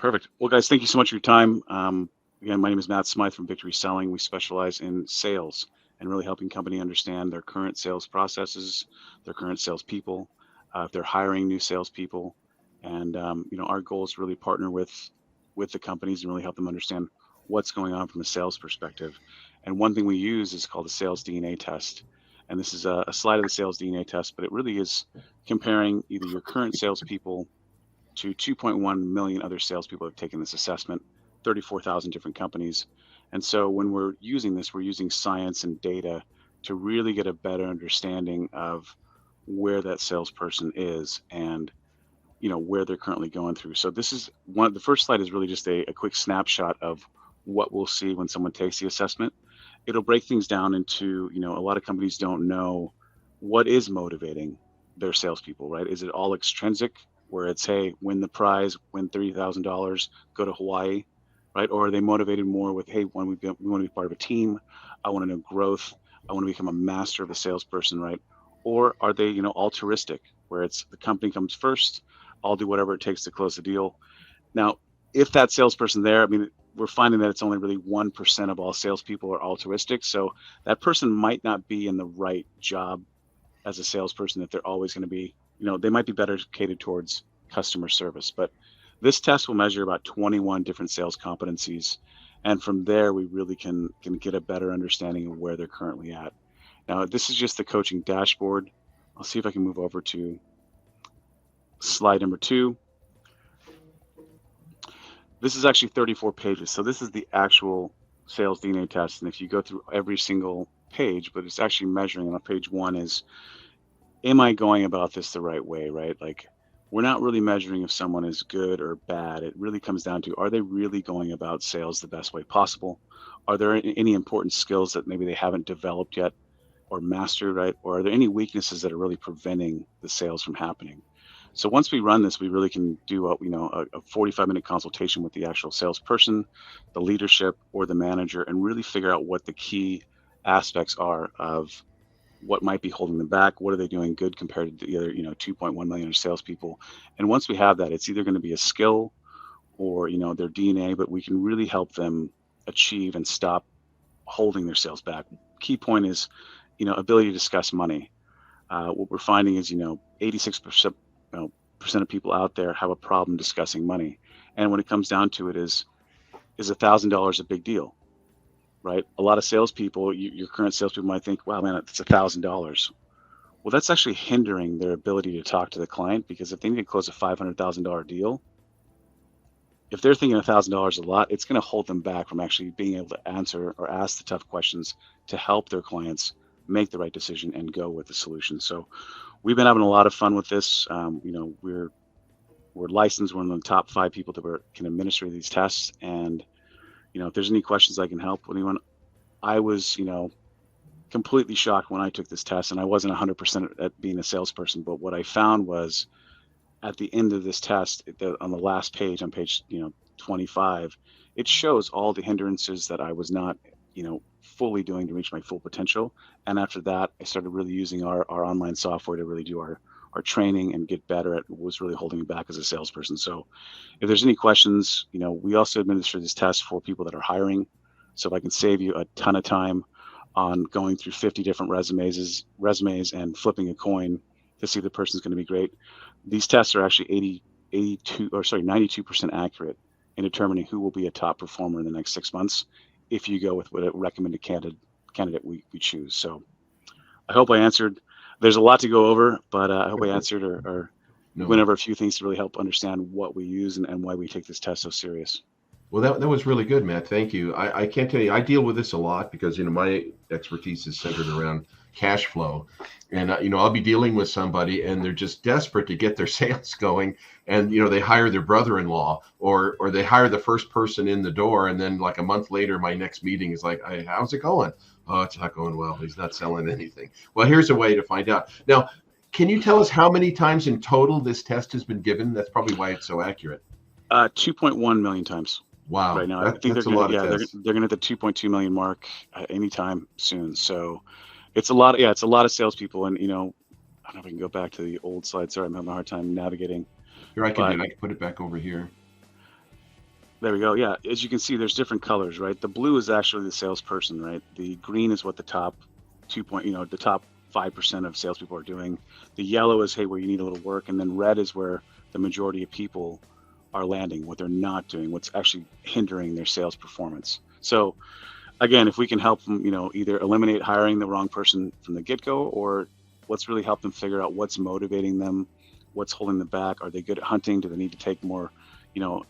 Perfect. Well, guys, thank you so much for your time. Again, my name is Matt Smyth from Victory Selling. We specialize in sales and really helping company understand their current sales processes, their current salespeople, if they're hiring new salespeople, and our goal is to really partner with the companies and really help them understand what's going on from a sales perspective. And one thing we use is called the sales DNA test. And this is a slide of the sales DNA test, but it really is comparing either your current salespeople to 2.1 million other salespeople who have taken this assessment, 34,000 different companies. And so when we're using this, we're using science and data to really get a better understanding of where that salesperson is and where they're currently going through. So this is the first slide is really just a quick snapshot of what we'll see when someone takes the assessment. It'll break things down into, a lot of companies don't know what is motivating their salespeople, right? Is it all extrinsic, where it's, hey, win the prize, win $30,000, go to Hawaii, right? Or are they motivated more with, hey, we want to be part of a team, I want to know growth, I want to become a master of a salesperson, right? Or are they, altruistic, where it's the company comes first, I'll do whatever it takes to close the deal. Now, if that salesperson there, we're finding that it's only really 1% of all salespeople are altruistic. So that person might not be in the right job as a salesperson, that they're always going to be, they might be better catered towards customer service. But this test will measure about 21 different sales competencies. And from there, we really can get a better understanding of where they're currently at. Now, this is just the coaching dashboard. I'll see if I can move over to slide number 2. This is actually 34 pages. So this is the actual sales DNA test. And if you go through every single page, but it's actually measuring on page 1 is, am I going about this the right way, right? Like, we're not really measuring if someone is good or bad. It really comes down to, are they really going about sales the best way possible? Are there any important skills that maybe they haven't developed yet or mastered, right? Or are there any weaknesses that are really preventing the sales from happening? So once we run this, we really can do a 45-minute consultation with the actual salesperson, the leadership, or the manager, and really figure out what the key aspects are of what might be holding them back. What are they doing good compared to the other, 2.1 million salespeople? And once we have that, it's either going to be a skill or, their DNA, but we can really help them achieve and stop holding their sales back. Key point is, ability to discuss money. What we're finding is, 86% of people out there have a problem discussing money. And when it comes down to it, is $1,000 a big deal? Right? A lot of salespeople, your current salespeople might think, wow, man, it's $1,000. Well, that's actually hindering their ability to talk to the client, because if they need to close a $500,000 deal, if they're thinking $1,000 a lot, it's going to hold them back from actually being able to answer or ask the tough questions to help their clients make the right decision and go with the solution. So we've been having a lot of fun with this. We're licensed, one of the top 5 people that can administer these tests. And if there's any questions I can help anyone, I was, completely shocked when I took this test, and I wasn't 100% at being a salesperson. But what I found was, at the end of this test, on the last page, on page 25, it shows all the hindrances that I was not, fully doing to reach my full potential. And after that, I started really using our online software to really do our training and get better at what was really holding me back as a salesperson. So if there's any questions, we also administer this test for people that are hiring. So if I can save you a ton of time on going through 50 different resumes and flipping a coin to see if the person's going to be great. These tests are actually 92% accurate in determining who will be a top performer in the next 6 months if you go with what a recommended candidate we choose. So I hope I answered. There's a lot to go over, but I hope I answered or went over a few things to really help understand what we use and why we take this test so serious. Well, that was really good, Matt. Thank you. I can't tell you, I deal with this a lot because, my expertise is centered around cash flow. And, I'll be dealing with somebody and they're just desperate to get their sales going. And, they hire their brother-in-law or they hire the first person in the door. And then like a month later, my next meeting is like, hey, how's it going? Oh, it's not going well. He's not selling anything. Well, here's a way to find out. Now, can you tell us how many times in total this test has been given? That's probably why it's so accurate. 2.1 million times. Wow. Right now, I think they're going to hit the 2.2 million mark anytime soon. So it's a lot. It's a lot of salespeople. And, I don't know if I can go back to the old slide. Sorry, I'm having a hard time navigating. Here, I can put it back over here. There we go. Yeah, as you can see, there's different colors, right? The blue is actually the salesperson, right? The green is what the top the top 5% of salespeople are doing. The yellow is, hey, where you need a little work, and then red is where the majority of people are landing, what they're not doing, what's actually hindering their sales performance. So again, if we can help them, either eliminate hiring the wrong person from the get-go, or let's really help them figure out what's motivating them, what's holding them back. Are they good at hunting? Do they need to take more, you know,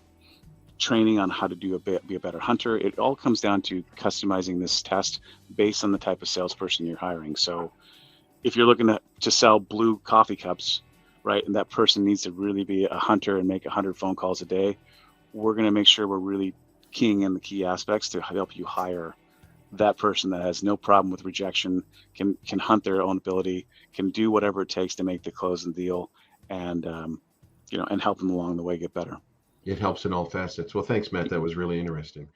training on how to be a better hunter? It all comes down to customizing this test based on the type of salesperson you're hiring. So if you're looking to sell blue coffee cups, right, and that person needs to really be a hunter and make 100 phone calls a day, we're going to make sure we're really keying in the key aspects to help you hire that person that has no problem with rejection, can hunt their own ability, can do whatever it takes to make the close and deal, and and help them along the way get better. It helps in all facets. Well, thanks, Matt. That was really interesting.